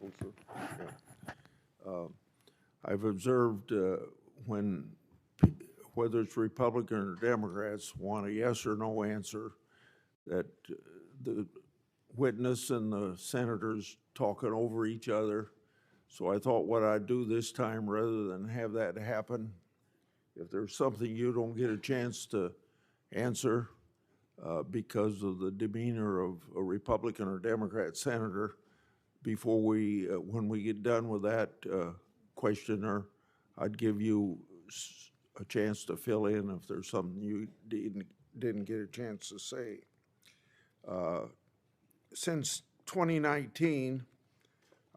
closer. Yeah. I've observed when, whether it's Republican or Democrats, want a yes or no answer, that the witness and the senators talking over each other. So I thought what I'd do this time, rather than have that happen, if there's something you don't get a chance to answer because of the demeanor of a Republican or Democrat senator, before we, when we get done with that questioner, I'd give you a chance to fill in if there's something you didn't get a chance to say. Since 2019,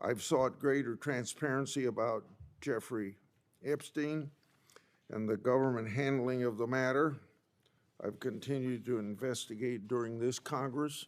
I've sought greater transparency about Jeffrey Epstein and the government handling of the matter. I've continued to investigate during this Congress.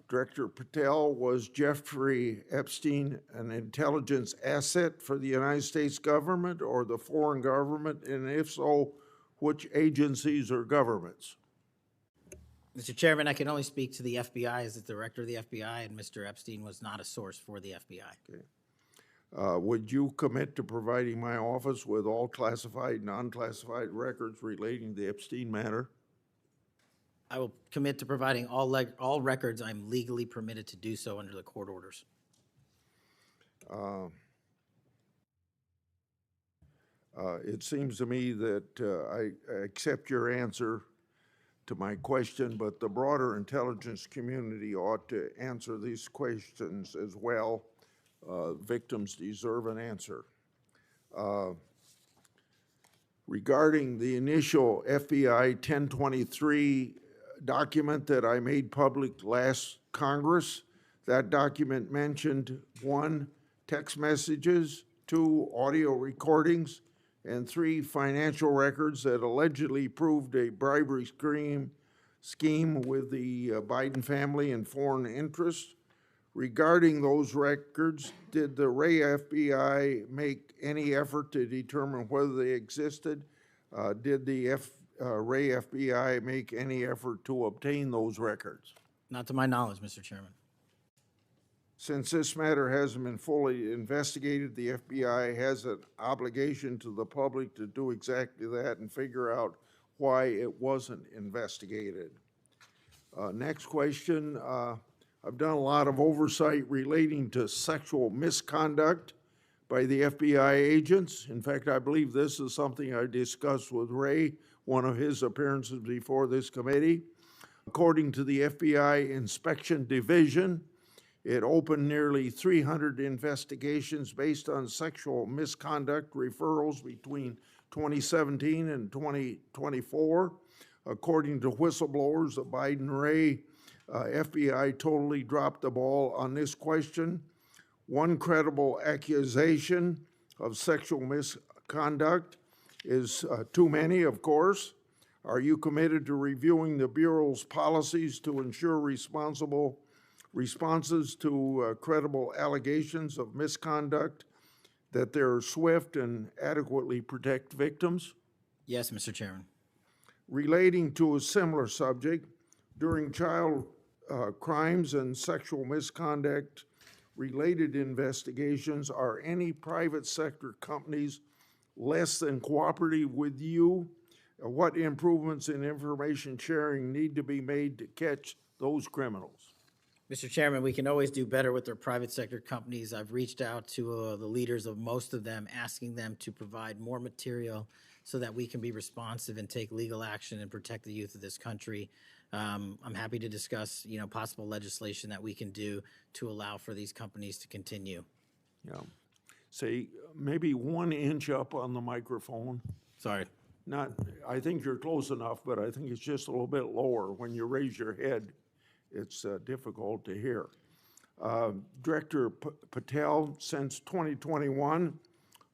Director Patel, was Jeffrey Epstein an intelligence asset for the United States government or the foreign government? And if so, which agencies or governments? Mr. Chairman, I can only speak to the FBI as the director of the FBI, and Mr. Epstein was not a source for the FBI. Okay. Would you commit to providing my office with all classified, non-classified records relating to the Epstein matter? I will commit to providing all records I'm legally permitted to do so under the court orders. It seems to me that I accept your answer to my question, but the broader intelligence community ought to answer these questions as well. Victims deserve an answer. Regarding the initial FBI 1023 document that I made public last Congress, that document mentioned 1, text messages, 2, audio recordings, and 3, financial records that allegedly proved a bribery scheme with the Biden family and foreign interests. Regarding those records, did the Ray FBI make any effort to determine whether they existed? Did the Ray FBI make any effort to obtain those records? Not to my knowledge, Mr. Chairman. Since this matter hasn't been fully investigated, the FBI has an obligation to the public to do exactly that and figure out why it wasn't investigated. Next question. I've done a lot of oversight relating to sexual misconduct by the FBI agents. In fact, I believe this is something I discussed with Ray, one of his appearances before this committee. According to the FBI Inspection Division, it opened nearly 300 investigations based on sexual misconduct referrals between 2017 and 2024. According to whistleblowers, the Biden-Ray FBI totally dropped the ball on this question. One credible accusation of sexual misconduct is too many, of course. Are you committed to reviewing the Bureau's policies to ensure responsible responses to credible allegations of misconduct, that they're swift and adequately protect victims? Yes, Mr. Chairman. Relating to a similar subject, during child crimes and sexual misconduct related investigations, are any private sector companies less than cooperative with you? What improvements in information sharing need to be made to catch those criminals? Mr. Chairman, we can always do better with our private sector companies. I've reached out to the leaders of most of them, asking them to provide more material so that we can be responsive and take legal action and protect the youth of this country. I'm happy to discuss, possible legislation that we can do to allow for these companies to continue. Yeah. Say maybe 1 inch up on the microphone. Sorry. I think you're close enough, but I think it's just a little bit lower. When you raise your head, it's difficult to hear. Director Patel, since 2021,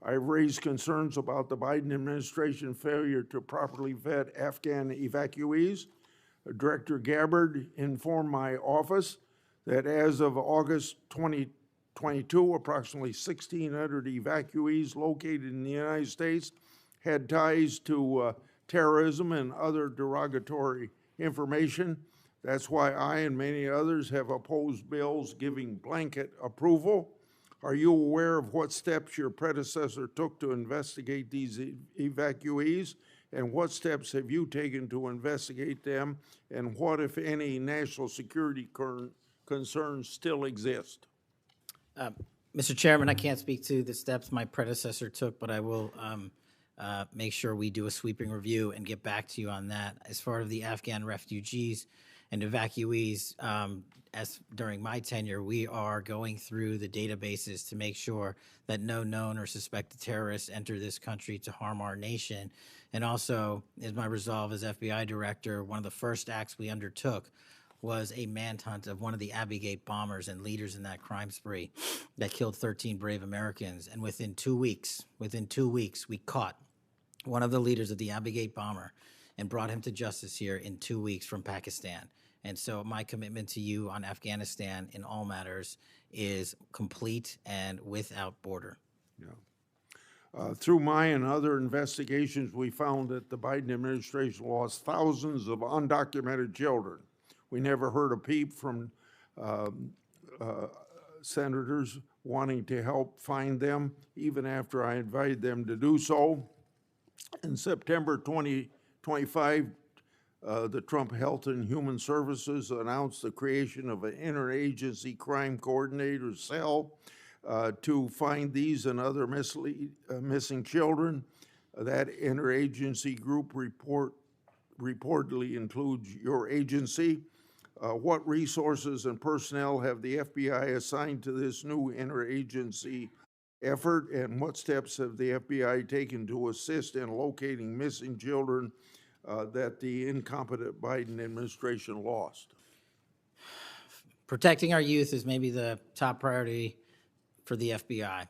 I've raised concerns about the Biden administration failure to properly vet Afghan evacuees. Director Gabbard informed my office that as of August 2022, approximately 1,600 evacuees located in the United States had ties to terrorism and other derogatory information. That's why I and many others have opposed bills giving blanket approval. Are you aware of what steps your predecessor took to investigate these evacuees? And what steps have you taken to investigate them? And what, if any, national security concerns still exist? Mr. Chairman, I can't speak to the steps my predecessor took, but I will make sure we do a sweeping review and get back to you on that. As far as the Afghan refugees and evacuees, as during my tenure, we are going through the databases to make sure that no known or suspected terrorists enter this country to harm our nation. And also, is my resolve as FBI director, one of the first acts we undertook was a manhunt of one of the Abbey Gate bombers and leaders in that crime spree that killed 13 brave Americans. And within 2 weeks, we caught one of the leaders of the Abbey Gate bomber and brought him to justice here in 2 weeks from Pakistan. And so my commitment to you on Afghanistan in all matters is complete and without border. Yeah. Through my and other investigations, we found that the Biden administration lost thousands of undocumented children. We never heard a peep from senators wanting to help find them, even after I invited them to do so. In September 2025, the Trump Health and Human Services announced the creation of an interagency crime coordinator cell to find these and other missing children. That interagency group reportedly includes your agency. What resources and personnel have the FBI assigned to this new interagency effort, and what steps have the FBI taken to assist in locating missing children that the incompetent Biden administration lost? Protecting our youth is maybe the top priority for the FBI.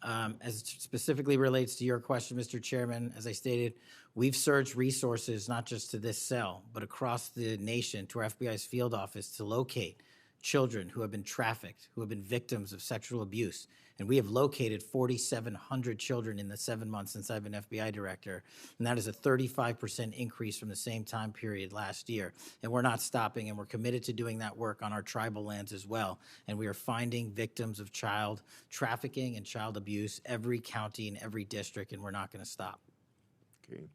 As it specifically relates to your question, Mr. Chairman, as I stated, we've surged resources not just to this cell, but across the nation to our FBI's field office to locate children who have been trafficked, who have been victims of sexual abuse. And we have located 4,700 children in the 7 months since I've been FBI director. And that is a 35% increase from the same time period last year. And we're not stopping, and we're committed to doing that work on our tribal lands as well. And we are finding victims of child trafficking and child abuse every county and every district, and we're not going to stop. Okay.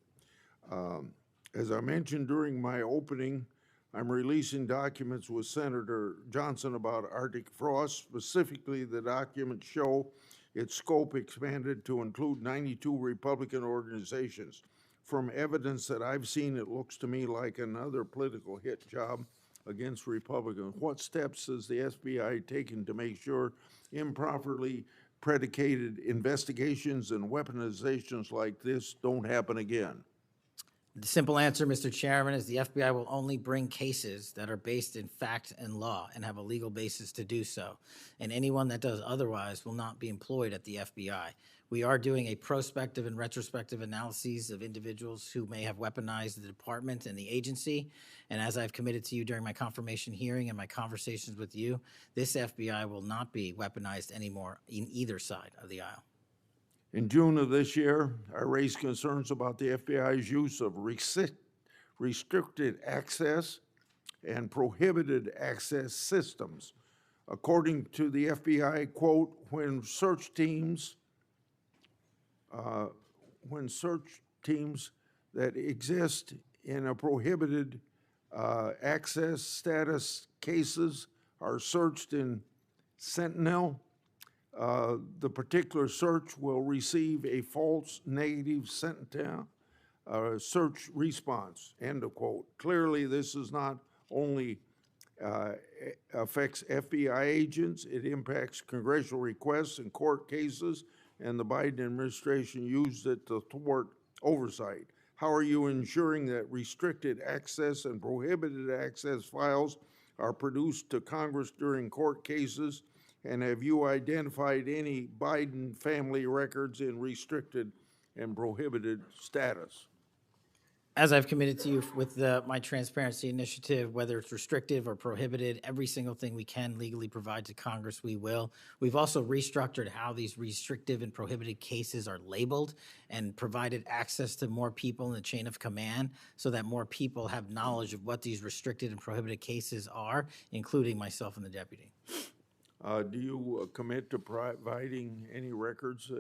As I mentioned during my opening, I'm releasing documents with Senator Johnson about Arctic frost. Specifically, the documents show its scope expanded to include 92 Republican organizations. From evidence that I've seen, it looks to me like another political hit job against Republicans. What steps has the FBI taken to make sure improperly predicated investigations and weaponizations like this don't happen again? The simple answer, Mr. Chairman, is the FBI will only bring cases that are based in fact and law and have a legal basis to do so. And anyone that does otherwise will not be employed at the FBI. We are doing a prospective and retrospective analyses of individuals who may have weaponized the department and the agency. And as I've committed to you during my confirmation hearing and my conversations with you, this FBI will not be weaponized anymore in either side of the aisle. In June of this year, I raised concerns about the FBI's use of restricted access and prohibited access systems. According to the FBI, quote, when search teams that exist in a prohibited access status cases are searched in Sentinel, the particular search will receive a false negative Sentinel search response, end of quote. Clearly, this is not only affects FBI agents, it impacts congressional requests and court cases, and the Biden administration used it to thwart oversight. How are you ensuring that restricted access and prohibited access files are produced to Congress during court cases? And have you identified any Biden family records in restricted and prohibited status? As I've committed to you with my transparency initiative, whether it's restrictive or prohibited, every single thing we can legally provide to Congress, we will. We've also restructured how these restrictive and prohibited cases are labeled and provided access to more people in the chain of command so that more people have knowledge of what these restricted and prohibited cases are, including myself and the deputy. Do you commit to providing any records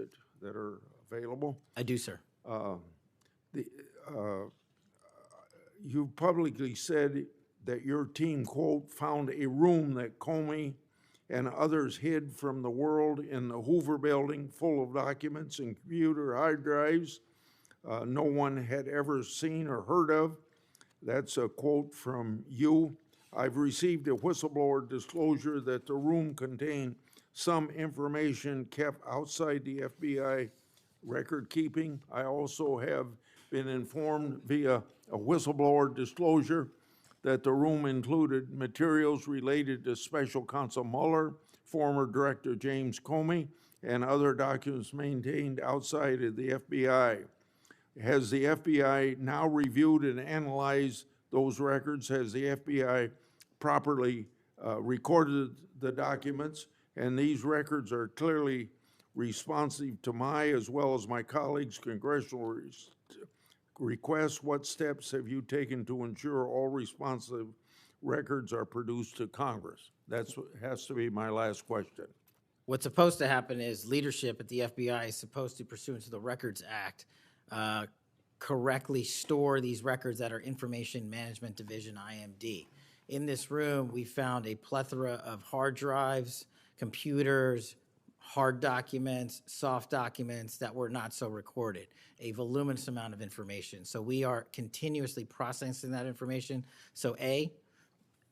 that are available? I do, sir. You've publicly said that your team, quote, found a room that Comey and others hid from the world in the Hoover building full of documents and computer hard drives no one had ever seen or heard of. That's a quote from you. I've received a whistleblower disclosure that the room contained some information kept outside the FBI record keeping. I also have been informed via a whistleblower disclosure that the room included materials related to Special Counsel Mueller, former Director James Comey, and other documents maintained outside of the FBI. Has the FBI now reviewed and analyzed those records? Has the FBI properly recorded the documents? And these records are clearly responsive to my, as well as my colleagues' congressional requests. What steps have you taken to ensure all responsive records are produced to Congress? That has to be my last question. What's supposed to happen is leadership at the FBI is supposed to, pursuant to the Records Act, correctly store these records at our Information Management Division, IMD. In this room, we found a plethora of hard drives, computers, hard documents, soft documents that were not so recorded, a voluminous amount of information. So we are continuously processing that information. So A,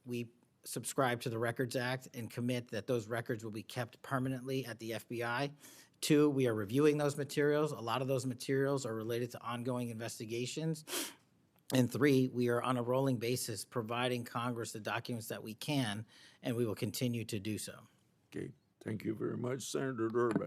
we subscribe to the Records Act and commit that those records will be kept permanently at the FBI. 2, we are reviewing those materials. A lot of those materials are related to ongoing investigations. And 3, we are on a rolling basis providing Congress the documents that we can, and we will continue to do so. Okay, thank you very much, Senator Durbin.